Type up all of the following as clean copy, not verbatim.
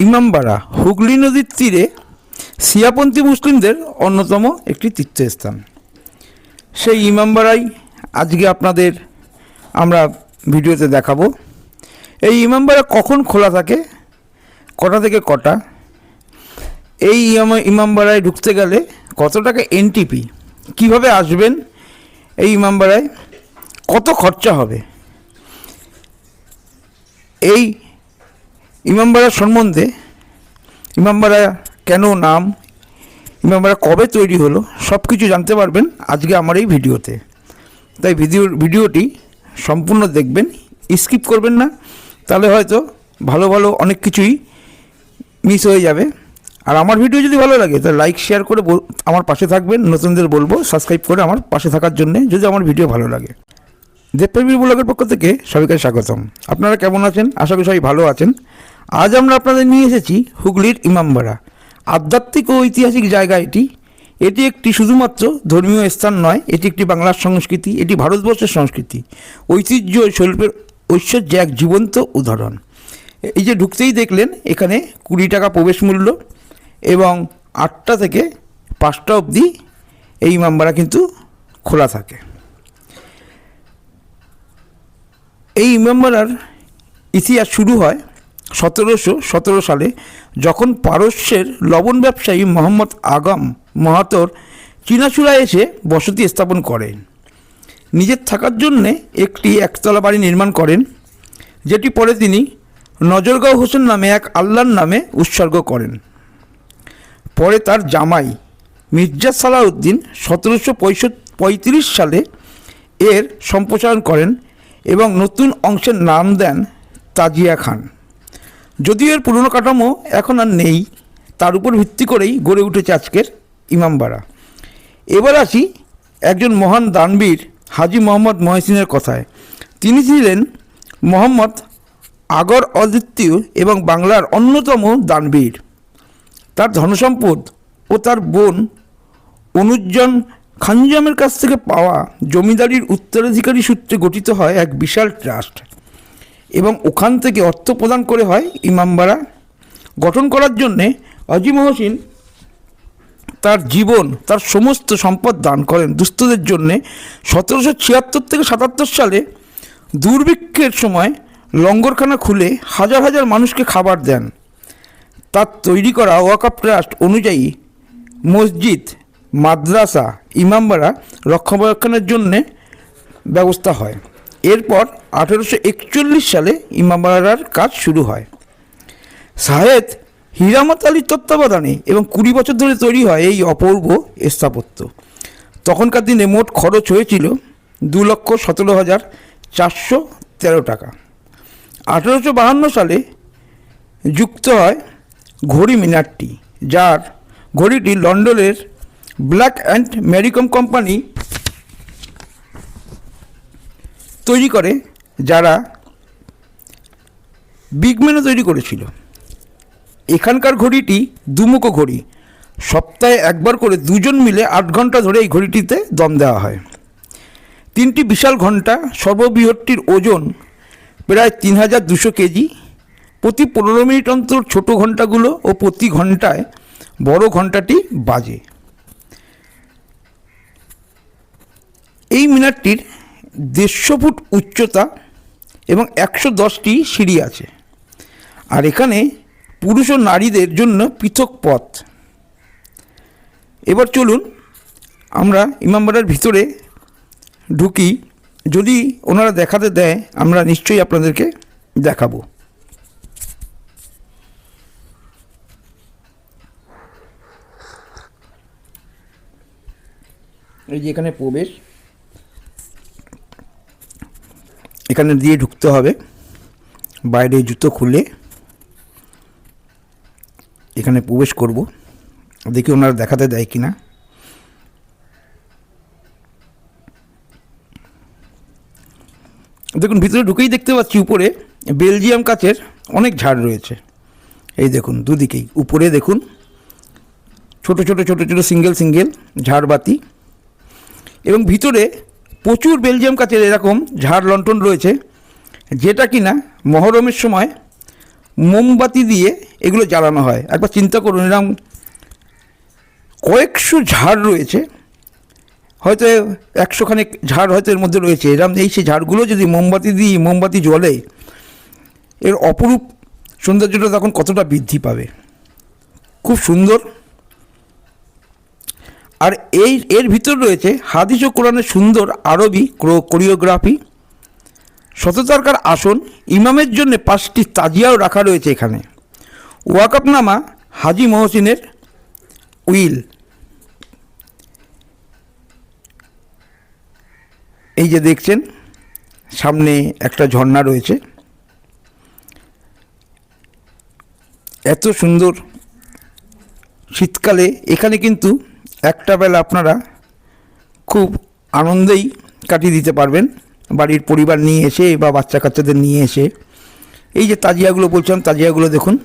ইমামবাড়া হুগলি নদীর তীরে শিয়াপন্থী মুসলিমদের অন্যতম একটি তীর্থস্থান। সেই ইমামবাড়াই আজকে আপনাদের আমরা ভিডিওতে দেখাবো। এই ইমামবাড়া কখন খোলা থাকে, কটা থেকে কটা, এই ইমামবাড়ায় ঢুকতে গেলে কত টাকা এন্ট্রি, কীভাবে আসবেন, এই ইমামবাড়ায় কত খরচা হবে, এই ইমামবাড়া সম্বন্ধে, ইমামবাড়া কেন নাম, ইমামবাড়া কবে তৈরি হলো, সব কিছু জানতে পারবেন আজকে আমার এই ভিডিওতে। তাই ভিডিওটি সম্পূর্ণ দেখবেন, স্কিপ করবেন না, তাহলে হয়তো ভালো ভালো অনেক কিছুই মিস হয়ে যাবে। আর আমার ভিডিও যদি ভালো লাগে তাহলে লাইক শেয়ার করে আমার পাশে থাকবেন। নতুনদের বলবো সাবস্ক্রাইব করে আমার পাশে থাকার জন্য, যদি আমার ভিডিও ভালো লাগে। দেবপ্রেমী ব্লগের পক্ষ থেকে সবাইকে স্বাগতম। আপনারা কেমন আছেন? আশা করি সবাই ভালো আছেন। আজ আমরা আপনাদের নিয়ে এসেছি হুগলির ইমামবাড়া। আধ্যাত্মিক ও ঐতিহাসিক জায়গা এটি। এটি একটি শুধুমাত্র ধর্মীয় স্থান নয়, এটি একটি বাংলার সংস্কৃতি, এটি ভারতবর্ষের সংস্কৃতি, ঐতিহ্য ও শিল্পের ঐশ্বর্য এক জীবন্ত উদাহরণ। এই যে ঢুকতেই দেখলেন এখানে 20 টাকা প্রবেশ মূল্য এবং 8টা থেকে 5টা অবধি এই ইমামবাড়া কিন্তু খোলা থাকে। এই ইমামবাড়ার ইতিহাস শুরু হয় 1717 সালে, যখন পারস্যের লবণ ব্যবসায়ী মোহাম্মদ আগাম মাহাতোর চীনাচূড়ায় এসে বসতি স্থাপন করেন। নিজের থাকার জন্যে একটি একতলা বাড়ি নির্মাণ করেন, যেটি পরে তিনি নজরগাঁও হোসেন নামে এক আল্লাহর নামে উৎসর্গ করেন। পরে তার জামাই মির্জা সালাউদ্দিন 1735 সালে এর সম্প্রসারণ করেন এবং নতুন অংশের নাম দেন তাজিয়া খান। যদিও এর পুরনো কাঠামো এখন আর নেই, তার উপর ভিত্তি করেই গড়ে উঠেছে আজকের ইমামবাড়া। এবার আসি একজন মহান দানবীর হাজী মোহাম্মদ মহসিনের কথায়। তিনি ছিলেন মোহাম্মদ আগর অদ্বিতীয় এবং বাংলার অন্যতম দানবীর। তার ধনসম্পদ ও তার বোন অনুজ্জন খানজামের কাছ থেকে পাওয়া জমিদারির উত্তরাধিকারী সূত্রে গঠিত হয় এক বিশাল ট্রাস্ট, এবং ওখান থেকে অর্থ প্রদান করে হয় ইমামবাড়া গঠন করার জন্যে হাজী মহসিন তার জীবন, তার সমস্ত সম্পদ দান করেন দুস্থদের জন্যে। 1776 থেকে 77 সালে দুর্ভিক্ষের সময় লঙ্গরখানা খুলে হাজার হাজার মানুষকে খাবার দেন। তার তৈরি করা ওয়াকফ ট্রাস্ট অনুযায়ী মসজিদ, মাদ্রাসা, ইমামবাড়া রক্ষণাবেক্ষণের জন্যে ব্যবস্থা হয়। এরপর 1841 সালে ইমামবাড়ার কাজ শুরু হয় শাহেদ হিরামত আলীর তত্ত্বাবধানে, এবং 20 বছর ধরে তৈরি হয় এই অপূর্ব স্থাপত্য। তখনকার দিনে মোট খরচ হয়েছিল 2,17,413 টাকা। 1852 সালে যুক্ত হয় ঘড়ি মিনারটি, যার ঘড়িটি লন্ডনের ব্ল্যাক অ্যান্ড ম্যারিকম কোম্পানি তৈরি করে, যারা বিগম্যানও তৈরি করেছিল। এখানকার ঘড়িটি দুমুখো ঘড়ি, সপ্তাহে একবার করে দুজন মিলে 8 ঘন্টা ধরে এই ঘড়িটিতে দম দেওয়া হয়। 3টি বিশাল ঘন্টা, সর্ববৃহৎটির ওজন প্রায় 3200 কেজি। প্রতি 15 মিনিট অন্তর ছোট ঘন্টাগুলো ও প্রতি ঘন্টায় বড় ঘন্টাটি বাজে। এই মিনারটির 150 ফুট উচ্চতা এবং 110টি সিঁড়ি আছে, আর এখানে পুরুষ ও নারীদের জন্য পৃথক পথ। এবার চলুন আমরা ইমামবাড়ার ভিতরে ঢুকি। যদি ওনারা দেখাতে দেয় আমরা নিশ্চয়ই আপনাদেরকে দেখাবো। এই যে এখানে প্রবেশ, এখানে দিয়ে ঢুকতে হবে। বাইরে জুতো খুলে এখানে প্রবেশ করব, দেখি ওনারা দেখাতে দেয় কিনা। দেখুন, ভিতরে ঢুকেই দেখতে পাচ্ছি উপরে বেলজিয়াম কাচের অনেক ঝাড় রয়েছে। এই দেখুন দুদিকেই, উপরে দেখুন ছোট ছোট ছোট ছোট সিঙ্গেল সিঙ্গেল ঝাড়বাতি, এবং ভিতরে প্রচুর বেলজিয়াম কাচের এরকম ঝাড় লণ্ঠন রয়েছে, যেটা কিনা মহরমের সময় মোমবাতি দিয়ে এগুলো জ্বালানো হয়। একবার চিন্তা করুন, এরকম কয়েকশো ঝাড় রয়েছে, হয়তো 100 খানেক ঝাড় হয়তো এর মধ্যে রয়েছে। এরকম এই সেই ঝাড়গুলো যদি মোমবাতি জ্বলে, এর অপরূপ সৌন্দর্যটা তখন কতটা বৃদ্ধি পাবে। খুব সুন্দর। আর এর ভিতর রয়েছে হাদিস ও কোরআনের সুন্দর আরবি কোরিওগ্রাফি, শততারকার আসন, ইমামের জন্য 5টি তাজিয়াও রাখা রয়েছে এখানে, ওয়াকফনামা, হাজি মহসিনের উইল। এই যে দেখছেন সামনে একটা ঝর্ণা রয়েছে, এত সুন্দর। শীতকালে এখানে কিন্তু একটা বেলা আপনারা খুব আনন্দেই কাটিয়ে দিতে পারবেন, বাড়ির পরিবার নিয়ে এসে বা বাচ্চা কাচ্চাদের নিয়ে এসে। এই যে তাজিয়াগুলো বলছিলাম, তাজিয়াগুলো দেখুন,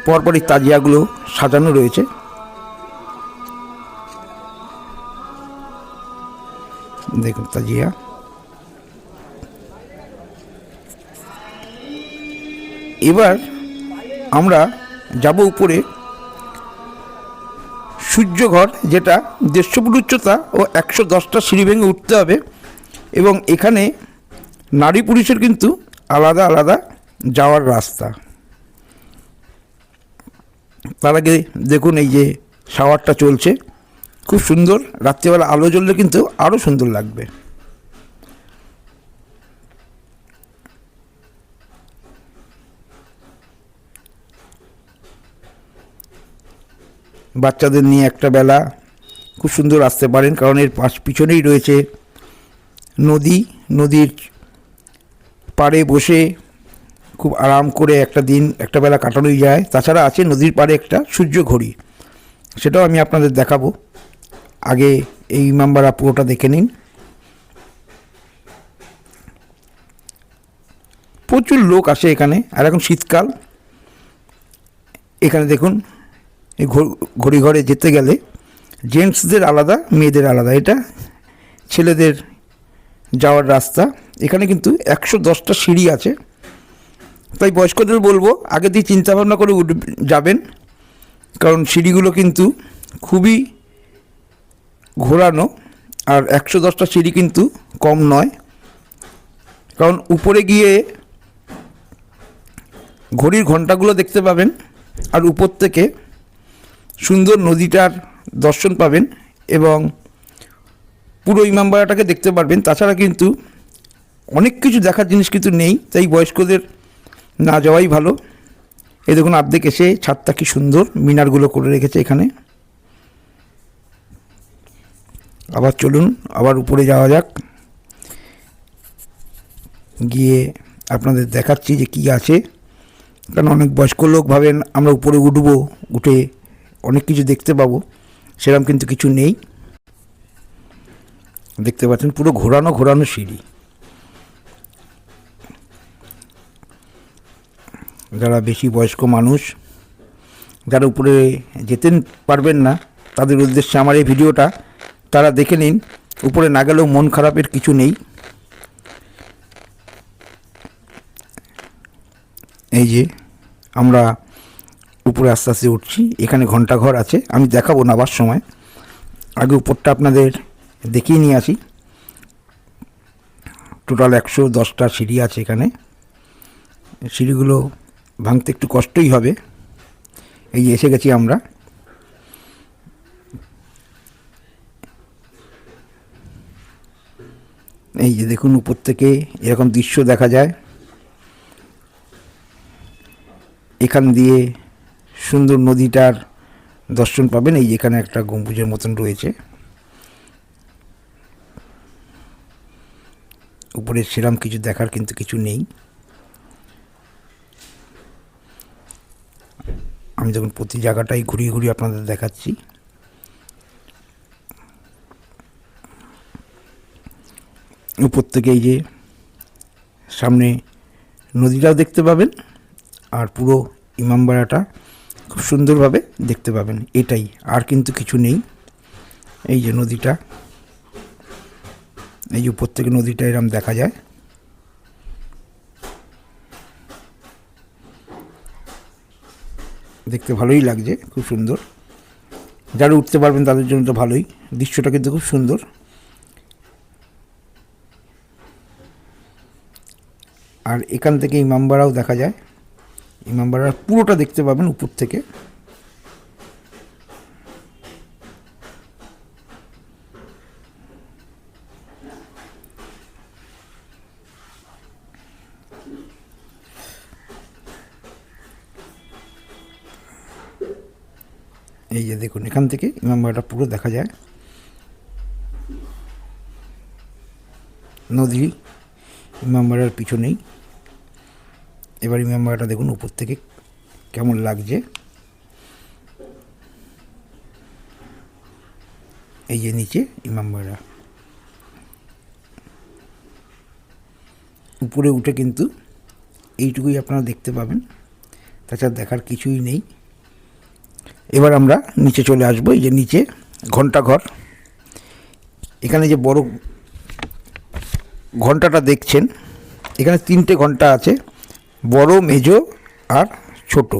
পরপরই তাজিয়াগুলো সাজানো রয়েছে। দেখুন তাজিয়া। এবার আমরা যাব উপরে সূর্যঘর, যেটা 150 ফুট উচ্চতা ও 110টা সিঁড়ি ভেঙে উঠতে হবে, এবং এখানে নারী পুরুষের কিন্তু আলাদা আলাদা যাওয়ার রাস্তা। তার আগে দেখুন এই যে শাওয়ারটা চলছে, খুব সুন্দর। রাত্রিবেলা আলো জ্বললে কিন্তু আরও সুন্দর লাগবে। বাচ্চাদের নিয়ে একটা বেলা খুব সুন্দর আসতে পারেন, কারণ এর পিছনেই রয়েছে নদীর পাড়ে বসে খুব আরাম করে একটা বেলা কাটানোই যায়। তাছাড়া আছে নদীর পাড়ে একটা সূর্য ঘড়ি, সেটাও আমি আপনাদের দেখাবো। আগে এই ইমামবাড়া পুরোটা দেখে নিন। প্রচুর লোক আসে এখানে, আর এখন শীতকাল। এখানে দেখুন এই ঘড়ি ঘরে যেতে গেলে জেন্টসদের আলাদা, মেয়েদের আলাদা। এটা ছেলেদের যাওয়ার রাস্তা। এখানে কিন্তু 110টা সিঁড়ি আছে, তাই বয়স্কদের বলবো আগে দিয়ে চিন্তাভাবনা করে যাবেন, কারণ সিঁড়িগুলো কিন্তু খুবই ঘোরানো। আর 110টা সিঁড়ি কিন্তু কম নয়, কারণ উপরে গিয়ে ঘড়ির ঘন্টাগুলো দেখতে পাবেন, আর উপর থেকে সুন্দর নদীটার দর্শন পাবেন এবং পুরো ইমামবাড়াটাকে দেখতে পারবেন। তাছাড়া কিন্তু অনেক কিছু দেখার জিনিস কিন্তু নেই, তাই বয়স্কদের না যাওয়াই ভালো। এই দেখুন অর্ধেক এসে ছাদটা কি সুন্দর মিনারগুলো করে রেখেছে এখানে। আবার চলুন, আবার উপরে যাওয়া যাক, গিয়ে আপনাদের দেখাচ্ছি যে কি আছে। কারণ অনেক বয়স্ক লোক ভাবেন আমরা উপরে উঠবো, উঠে অনেক কিছু দেখতে পাবো, সেরকম কিন্তু কিছু নেই। দেখতে পাচ্ছেন পুরো ঘোরানো সিঁড়ি। যারা বেশি বয়স্ক মানুষ, যারা উপরে যেতে পারবেন না, তাদের উদ্দেশ্যে আমার এই ভিডিওটা, তারা দেখে নিন। উপরে না গেলেও মন খারাপের কিছু নেই। এই যে আমরা উপরে আস্তে আস্তে উঠছি, এখানে ঘন্টাঘর আছে, আমি দেখাবো নাবার সময়। আগে উপরটা আপনাদের দেখিয়ে নিয়ে আসি। টোটাল 110টা সিঁড়ি আছে এখানে। সিঁড়িগুলো ভাঙতে একটু কষ্টই হবে। এই যে এসে গেছি আমরা। এই যে দেখুন উপর থেকে এরকম দৃশ্য দেখা যায়। এখান দিয়ে সুন্দর নদীটার দর্শন পাবেন। এই যেখানে একটা গম্বুজের মতন রয়েছে, উপরে সেরকম কিছু দেখার কিন্তু কিছু নেই। আমি যখন প্রতি জায়গাটাই ঘুরিয়ে ঘুরিয়ে আপনাদের দেখাচ্ছি। উপর থেকে এই যে সামনে নদীটাও দেখতে পাবেন, আর পুরো ইমামবাড়াটা খুব সুন্দরভাবে দেখতে পাবেন। এটাই, আর কিন্তু কিছু নেই। এই যে নদীটা, এই যে উপর থেকে নদীটা এরম দেখা যায়। দেখতে ভালোই লাগছে, খুব সুন্দর। যারা উঠতে পারবেন তাদের জন্য তো ভালোই, দৃশ্যটা কিন্তু খুব সুন্দর। আর এখান থেকে ইমামবাড়াও দেখা যায়, ইমামবাড়ার পুরোটা দেখতে পাবেন উপর থেকে। এই যে দেখুন, এখান থেকে ইমামবাড়াটা পুরো দেখা যায়, নদী ইমামবাড়ার পিছনেই। এবার ইমামবাড়াটা দেখুন উপর থেকে কেমন লাগছে। এই যে নিচে ইমামবাড়া, উপরে উঠে কিন্তু এইটুকুই আপনারা দেখতে পাবেন, তাছাড়া দেখার কিছুই নেই। এবার আমরা নিচে চলে আসবো। এই যে নিচে ঘন্টাঘর, এখানে যে বড় ঘন্টাটা দেখছেন, এখানে 3টে ঘন্টা আছে, বড়, মেজো আর ছোট।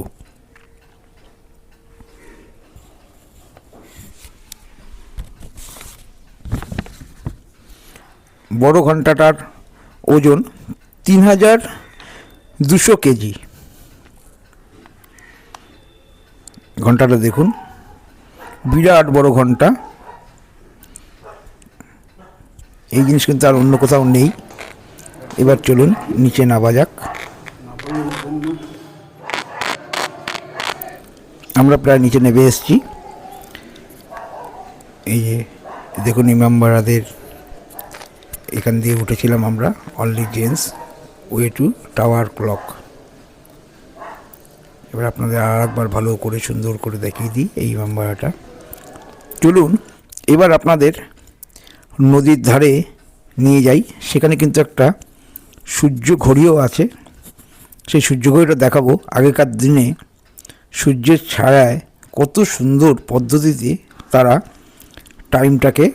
বড় ঘন্টাটার ওজন 3200 কেজি। ঘন্টাটা দেখুন, বিরাট বড় ঘন্টা। এই জিনিস কিন্তু আর অন্য কোথাও নেই। এবার চলুন নিচে নামা যাক। আমরা প্রায় নিচে নেমে এসেছি। এই যে দেখুন ইমামবাড়াদের, এখান দিয়ে উঠেছিলাম আমরা, only gents way to tower clock. এবার আপনাদের আর একবার ভালো করে সুন্দর করে দেখিয়ে দিই এই ইমামবাড়াটা। চলুন এবার আপনাদের নদীর ধারে নিয়ে যাই। সেখানে কিন্তু একটা সূর্য ঘড়িও আছে, সেই সূর্য ঘড়িটা দেখাবো। আগেকার দিনে সূর্যের ছায়ায় কত সুন্দর পদ্ধতিতে তারা টাইমটাকে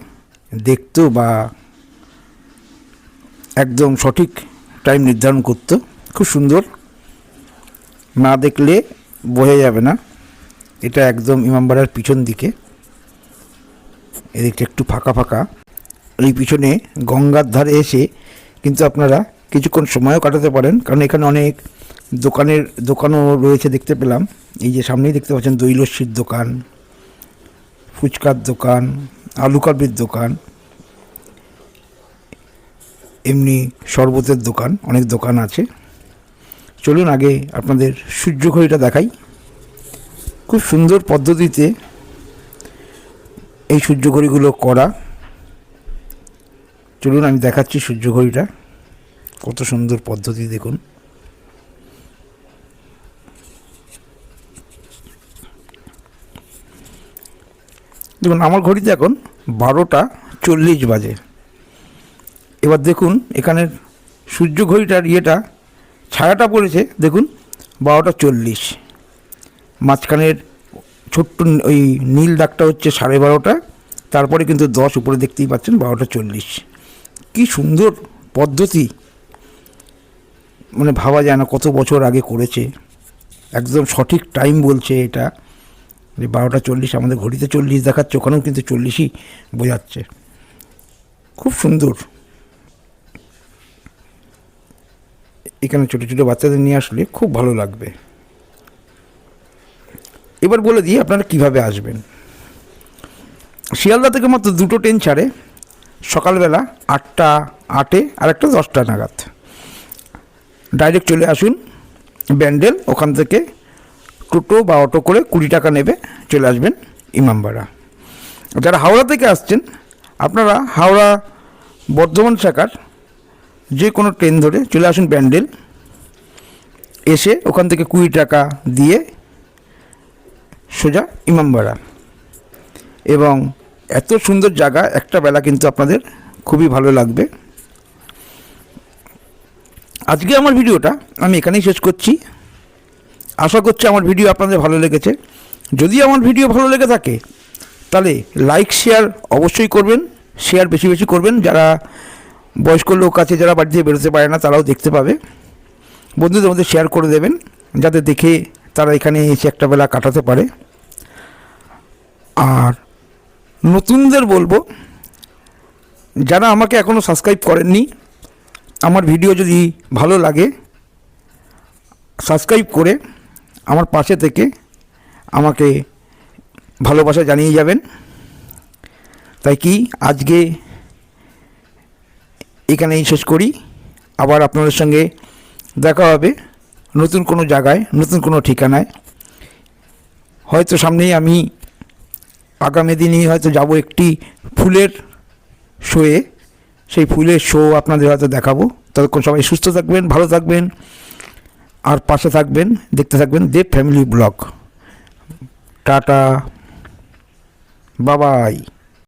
দেখতো বা একদম সঠিক টাইম নির্ধারণ করত। খুব সুন্দর, না দেখলে বোঝা যাবে না। এটা একদম ইমামবাড়ার পিছন দিকে, এদিকটা একটু ফাঁকা ফাঁকা। এই পিছনে গঙ্গার ধারে এসে কিন্তু আপনারা কিছুক্ষণ সময়ও কাটাতে পারেন, কারণ এখানে অনেক দোকানও রয়েছে দেখতে পেলাম। এই যে সামনেই দেখতে পাচ্ছেন দই লস্যির দোকান, ফুচকার দোকান, আলু কাবলির দোকান, এমনি শরবতের দোকান, অনেক দোকান আছে। চলুন আগে আপনাদের সূর্য ঘড়িটা দেখাই। খুব সুন্দর পদ্ধতিতে এই সূর্য ঘড়িগুলো করা। চলুন আমি দেখাচ্ছি সূর্য ঘড়িটা, কত সুন্দর পদ্ধতি দেখুন। দেখুন আমার ঘড়িতে এখন 12:40 বাজে। এবার দেখুন এখানের সূর্য ঘড়িটার ছায়াটা পড়েছে, দেখুন 12:40। মাঝখানের ছোট্ট ওই নীল দাগটা হচ্ছে 12:30, তারপরে কিন্তু 10 উপরে দেখতেই পাচ্ছেন 12:40। কি সুন্দর পদ্ধতি, মানে ভাবা যায় না কত বছর আগে করেছে। একদম সঠিক টাইম বলছে এটা, যে 12:40। আমাদের ঘড়িতে 40 দেখাচ্ছে, ওখানেও কিন্তু 40ই বোঝাচ্ছে। খুব সুন্দর। এখানে ছোটো ছোটো বাচ্চাদের নিয়ে আসলে খুব ভালো লাগবে। এবার বলে দিই আপনারা কিভাবে আসবেন। শিয়ালদা থেকে মাত্র 2টো ট্রেন ছাড়ে, সকালবেলা 8:08 আর একটা 10টা নাগাদ। ডাইরেক্ট চলে আসুন ব্যান্ডেল, ওখান থেকে টোটো বা অটো করে 20 টাকা নেবে, চলে আসবেন ইমামবাড়া। যারা হাওড়া থেকে আসছেন, আপনারা হাওড়া বর্ধমান শাখার যে কোনো ট্রেন ধরে চলে আসুন ব্যান্ডেল, এসে ওখান থেকে 20 টাকা দিয়ে সোজা ইমামবাড়া। এবং এত সুন্দর জায়গা, একটা বেলা কিন্তু আপনাদের খুবই ভালো লাগবে। আজকে আমার ভিডিওটা আমি এখানেই শেষ করছি। আশা করছি আমার ভিডিও আপনাদের ভালো লেগেছে। যদি আমার ভিডিও ভালো লেগে থাকে তাহলে লাইক শেয়ার অবশ্যই করবেন, শেয়ার বেশি বেশি করবেন। যারা বয়স্ক লোক আছে, যারা বাড়ি থেকে বেরোতে পারে না, তারাও দেখতে পাবে। বন্ধুদের মধ্যে শেয়ার করে দেবেন, যাতে দেখে তারা এখানে এসে একটা বেলা কাটাতে পারে। আর নতুনদের বলবো, যারা আমাকে এখনও সাবস্ক্রাইব করেননি, আমার ভিডিও যদি ভালো লাগে সাবস্ক্রাইব করে আমার পাশে থেকে আমাকে ভালোবাসা জানিয়ে যাবেন। তাই কি আজকে এখানেই শেষ করি। আবার আপনাদের সঙ্গে দেখা হবে নতুন কোনো জায়গায়, নতুন কোনো ঠিকানায়। হয়তো সামনেই আমি আগামী দিনই হয়তো যাব একটি ফুলের শোয়ে, সেই ফুলের শো আপনাদের হয়তো দেখাবো। ততক্ষণ সবাই সুস্থ থাকবেন, ভালো থাকবেন, আর পাশে থাকবেন, দেখতে থাকবেন দেব ফ্যামিলি ব্লগ। টাটা, বাবাই।